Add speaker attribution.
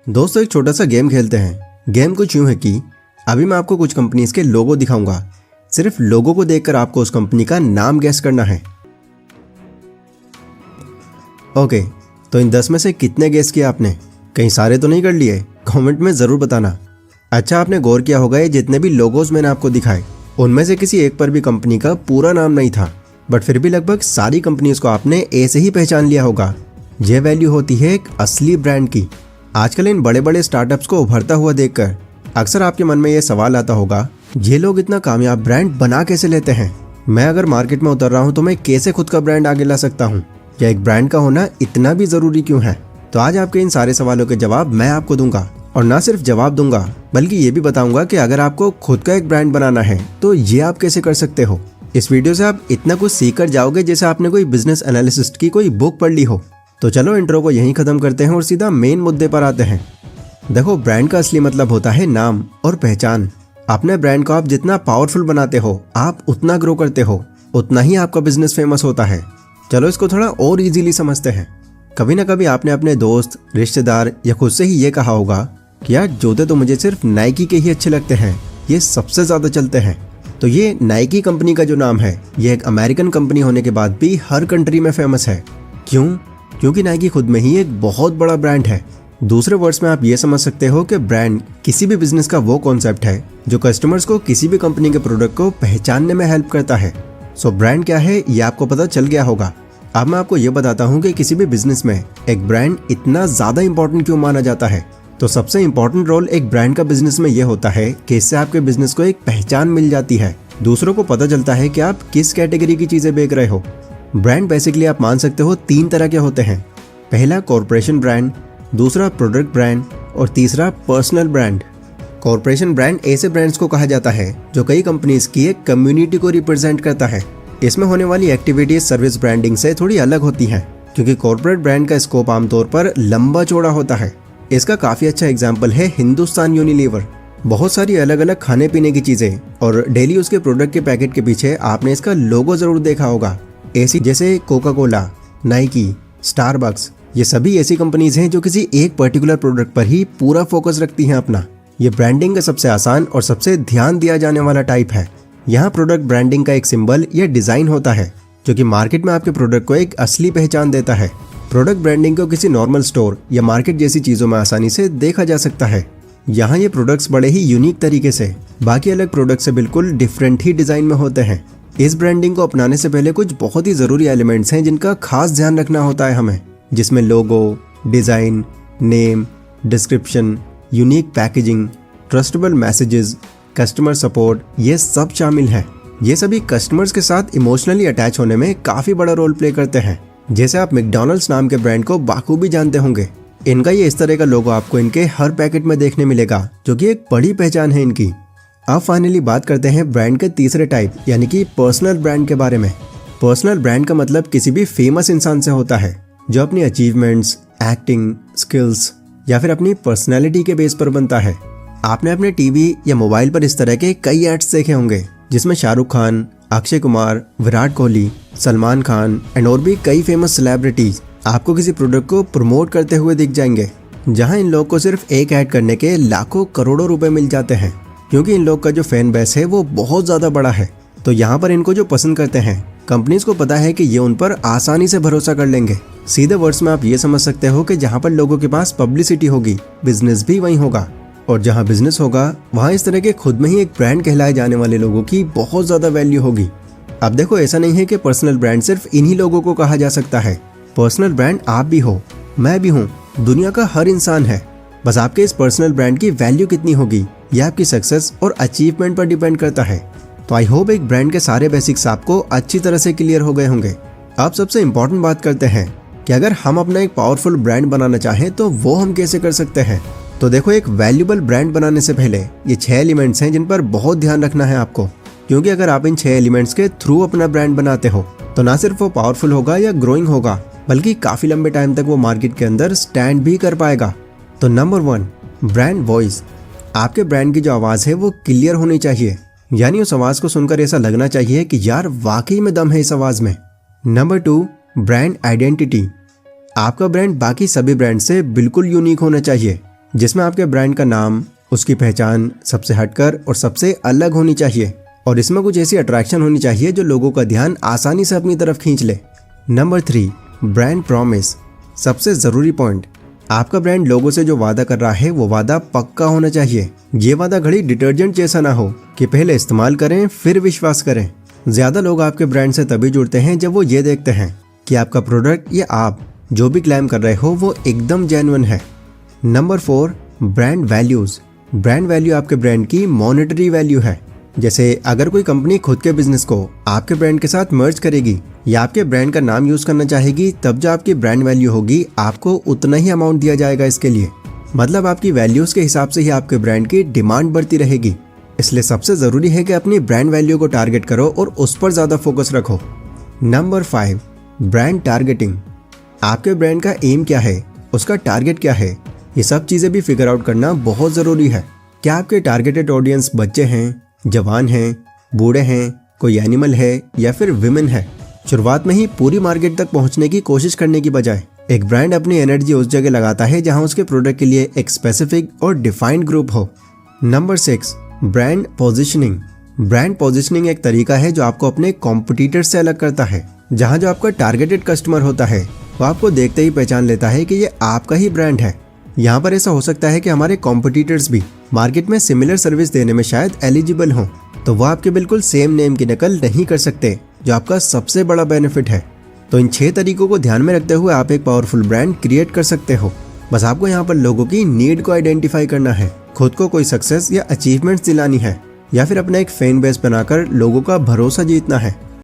Speaker 1: दोस्तों एक छोटा सा गेम खेलते हैं। गेम कुछ यूं है कि अभी मैं आपको कुछ कंपनीज के लोगो दिखाऊंगा। सिर्फ लोगो को देखकर आपको उस कंपनी का नाम गैस करना है। ओके, तो इन 10 में से कितने गैस किया आपने? कहीं सारे तो नहीं कर लिए? कमेंट में ज़रूर बताना। अच्छा, आपने गौर किया होगा ये जितने भी लोगोज मैंने आपको दिखाए उनमें से किसी एक पर भी कंपनी का पूरा नाम नहीं था, बट फिर भी लगभग सारी कंपनीज को आपने ऐसे ही पहचान लिया होगा। यह वैल्यू होती है एक असली ब्रांड की। आजकल इन बड़े बड़े स्टार्टअप्स को उभरता हुआ देखकर अक्सर आपके मन में यह सवाल आता होगा, ये लोग इतना कामयाब ब्रांड बना कैसे लेते हैं? मैं अगर मार्केट में उतर रहा हूँ तो मैं कैसे खुद का ब्रांड आगे ला सकता हूँ? या एक ब्रांड का होना इतना भी जरूरी क्यों है? तो आज आपके इन सारे सवालों के जवाब मैं आपको दूंगा, और ना सिर्फ जवाब दूंगा बल्कि ये भी बताऊंगा कि अगर आपको खुद का एक ब्रांड बनाना है तो ये आप कैसे कर सकते हो। इस वीडियो से आप इतना कुछ सीख कर जाओगे जैसे आपने कोई बिजनेस एनालिसिस्ट की कोई बुक पढ़ ली हो। तो चलो इंट्रो को यहीं खत्म करते हैं और सीधा मेन मुद्दे पर आते हैं। देखो, ब्रांड का असली मतलब होता है नाम और पहचान। अपने ब्रांड को आप जितना पावरफुल बनाते हो, आप उतना ग्रो करते हो, उतना ही आपका बिजनेस फेमस होता है। चलो इसको थोड़ा और इजीली समझते हैं। कभी ना कभी आपने अपने दोस्त, रिश्तेदार या खुद से ही ये कहा होगा कि यार जूते तो मुझे सिर्फ नाइकी के ही अच्छे लगते हैं, ये सबसे ज़्यादा चलते हैं। तो ये नाइकी कंपनी का जो नाम है ये एक अमेरिकन कंपनी होने के बाद भी हर कंट्री में फेमस है। क्यों? क्योंकि नाइकी खुद में ही एक बहुत बड़ा ब्रांड है। दूसरे वर्ड्स में आप ये समझ सकते हो कि ब्रांड किसी भी बिजनेस का वो कॉन्सेप्ट है जो कस्टमर्स को किसी भी कंपनी के प्रोडक्ट को पहचानने में हेल्प करता है। सो ब्रांड क्या है ये आपको पता चल गया होगा। अब मैं आपको ये बताता हूँ कि किसी भी बिजनेस में एक ब्रांड इतना ज़्यादा इंपॉर्टेंट क्यों माना जाता है। तो सबसे इंपॉर्टेंट रोल एक ब्रांड का बिजनेस में ये होता है कि इससे आपके बिजनेस को एक पहचान मिल जाती है। दूसरों को पता चलता है कि आप किस कैटेगरी की चीज़ें बेच रहे हो। ब्रांड बेसिकली आप मान सकते हो 3 तरह के होते हैं। पहला कॉर्पोरेशन ब्रांड, दूसरा प्रोडक्ट ब्रांड और तीसरा पर्सनल ब्रांड। कॉर्पोरेशन ब्रांड ऐसे ब्रांड्स को कहा जाता है जो कई कंपनीज की एक कम्युनिटी को रिप्रेजेंट करता है। इसमें होने वाली एक्टिविटीज सर्विस ब्रांडिंग से थोड़ी अलग होती हैं, क्योंकि कॉर्पोरेट ब्रांड का स्कोप आमतौर पर लंबा चौड़ा होता है। इसका काफ़ी अच्छा एग्जाम्पल है हिंदुस्तान यूनिलीवर। बहुत सारी अलग अलग खाने पीने की चीज़ें और डेली उसके प्रोडक्ट के पैकेट के पीछे आपने इसका लोगो ज़रूर देखा होगा। ऐसी जैसे कोका कोला, नाइकी, स्टारबक्स, ये सभी ऐसी कंपनीज हैं जो किसी एक पर्टिकुलर प्रोडक्ट पर ही पूरा फोकस रखती हैं अपना। ये ब्रांडिंग का सबसे आसान और सबसे ध्यान दिया जाने वाला टाइप है। यहाँ प्रोडक्ट ब्रांडिंग का एक सिंबल या डिज़ाइन होता है जो कि मार्केट में आपके प्रोडक्ट को एक असली पहचान देता है। प्रोडक्ट ब्रांडिंग को किसी नॉर्मल स्टोर या मार्केट जैसी चीज़ों में आसानी से देखा जा सकता है। यहाँ ये प्रोडक्ट्स बड़े ही यूनिक तरीके से बाकी अलग प्रोडक्ट से बिल्कुल डिफरेंट ही डिज़ाइन में होते हैं। इस ब्रांडिंग को अपनाने से पहले कुछ बहुत ही ज़रूरी एलिमेंट्स हैं जिनका खास ध्यान रखना होता है हमें, जिसमें logo, design, name, description, unique packaging, trustable messages, customer support, ये सब शामिल है। ये सभी कस्टमर्स के साथ इमोशनली अटैच होने में काफ़ी बड़ा रोल प्ले करते हैं। जैसे आप मैकडॉनल्ड्स नाम के ब्रांड को बाखूबी जानते होंगे। इनका ये इस तरह का लोगो आपको इनके हर पैकेट में देखने मिलेगा, जो कि एक बड़ी पहचान है इनकी। अब फाइनली बात करते हैं ब्रांड के तीसरे टाइप यानी कि पर्सनल ब्रांड के बारे में। पर्सनल ब्रांड का मतलब किसी भी फेमस इंसान से होता है जो अपनी अचीवमेंट्स, एक्टिंग स्किल्स या फिर अपनी पर्सनैलिटी के बेस पर बनता है। आपने अपने टीवी या मोबाइल पर इस तरह के कई एड्स देखे होंगे जिसमें शाहरुख खान, अक्षय कुमार, विराट कोहली, सलमान खान एंड और भी कई फेमस सेलिब्रिटीज आपको किसी प्रोडक्ट को प्रमोट करते हुए दिख जाएंगे, जहां इन लोग को सिर्फ एक ऐड करने के लाखों करोड़ों रुपए मिल जाते हैं, क्योंकि इन लोग का जो फैन बेस है वो बहुत ज़्यादा बड़ा है। तो यहाँ पर इनको जो पसंद करते हैं कंपनीज को पता है कि ये उन पर आसानी से भरोसा कर लेंगे। सीधे वर्ड्स में आप ये समझ सकते हो कि जहाँ पर लोगों के पास पब्लिसिटी होगी, बिजनेस भी वहीं होगा, और जहाँ बिजनेस होगा वहाँ इस तरह के खुद में ही एक ब्रांड कहलाए जाने वाले लोगों की बहुत ज़्यादा वैल्यू होगी। अब देखो, ऐसा नहीं है कि पर्सनल ब्रांड सिर्फ इन्हीं लोगों को कहा जा सकता है। पर्सनल ब्रांड आप भी हो, मैं भी हूँ, दुनिया का हर इंसान है। बस आपके इस पर्सनल ब्रांड की वैल्यू कितनी होगी यह आपकी सक्सेस और अचीवमेंट पर डिपेंड करता है। तो आई होप एक ब्रांड के सारे बेसिक्स आपको अच्छी तरह से क्लियर हो गए होंगे। अब सबसे इम्पोर्टेंट बात करते हैं कि अगर हम अपना एक पावरफुल ब्रांड बनाना चाहें तो वो हम कैसे कर सकते हैं। तो देखो, एक वैल्यूबल ब्रांड बनाने से पहले ये 6 एलिमेंट्स हैं जिन पर बहुत ध्यान रखना है आपको, क्योंकि अगर आप इन 6 एलिमेंट्स के थ्रू अपना ब्रांड बनाते हो तो ना सिर्फ वो पावरफुल होगा या ग्रोइंग होगा, बल्कि काफ़ी लंबे टाइम तक वो मार्केट के अंदर स्टैंड भी कर पाएगा। तो नंबर 1, ब्रांड वॉइस। आपके ब्रांड की जो आवाज़ है वो क्लियर होनी चाहिए, यानी उस आवाज़ को सुनकर ऐसा लगना चाहिए कि यार वाकई में दम है इस आवाज़ में। Number 2, brand identity. आपका ब्रांड बाकी सभी ब्रांड से बिल्कुल यूनिक होना चाहिए, जिसमें आपके ब्रांड का नाम, उसकी पहचान सबसे हटकर और सबसे अलग होनी चाहिए और इसमें कुछ ऐसी अट्रैक्शन होनी चाहिए जो लोगों का ध्यान आसानी से अपनी तरफ खींच ले। Number 3, brand promise. सबसे ज़रूरी पॉइंट, आपका ब्रांड लोगों से जो वादा कर रहा है वो वादा पक्का होना चाहिए। ये वादा घड़ी डिटर्जेंट जैसा ना हो कि पहले इस्तेमाल करें फिर विश्वास करें। ज़्यादा लोग आपके ब्रांड से तभी जुड़ते हैं जब वो ये देखते हैं कि आपका प्रोडक्ट या आप जो भी क्लेम कर रहे हो वो एकदम जेन्युइन है। Number 4, brand values. Brand value आपके ब्रांड की मॉनेटरी वैल्यू है। जैसे अगर कोई कंपनी खुद के बिजनेस को आपके ब्रांड के साथ मर्ज करेगी या आपके ब्रांड का नाम यूज करना चाहेगी, तब जो आपकी ब्रांड वैल्यू होगी आपको उतना ही अमाउंट दिया जाएगा इसके लिए। मतलब आपकी वैल्यूज के हिसाब से ही आपके ब्रांड की डिमांड बढ़ती रहेगी। इसलिए सबसे जरूरी है कि अपनी ब्रांड वैल्यू को टारगेट करो और उस पर ज्यादा फोकस रखो। Number 5, brand targeting. आपके ब्रांड का एम क्या है, उसका टारगेट क्या है, ये सब चीजें भी फिगर आउट करना बहुत जरूरी है। क्या आपके टारगेटेड ऑडियंस बच्चे हैं, जवान हैं, बूढ़े हैं, कोई एनिमल है या फिर विमेन है? शुरुआत में ही पूरी मार्केट तक पहुंचने की कोशिश करने की बजाय एक ब्रांड अपनी एनर्जी उस जगह लगाता है जहां उसके प्रोडक्ट के लिए एक स्पेसिफिक और डिफाइंड ग्रुप हो। Number 6, brand positioning. Brand positioning एक तरीका है जो आपको अपने कॉम्पिटिटर से अलग करता है। जहां जो आपका टारगेटेड कस्टमर होता है वो आपको देखते ही पहचान लेता है कि ये आपका ही ब्रांड है। यहाँ पर ऐसा हो सकता है कि हमारे कॉम्पिटिटर्स भी मार्केट में सिमिलर सर्विस देने में शायद एलिजिबल हों, तो वो आपके बिल्कुल सेम नेम की नकल नहीं कर सकते, जो आपका सबसे बड़ा बेनिफिट है। तो इन 6 तरीकों को ध्यान में रखते हुए आप एक पावरफुल ब्रांड क्रिएट कर सकते हो। बस आपको यहाँ पर लोगों की नीड को आइडेंटिफाई करना है, खुद को कोई सक्सेस या अचीवमेंट्स दिलानी है या फिर अपना एक फैन बेस बनाकर लोगों का भरोसा जीतना है।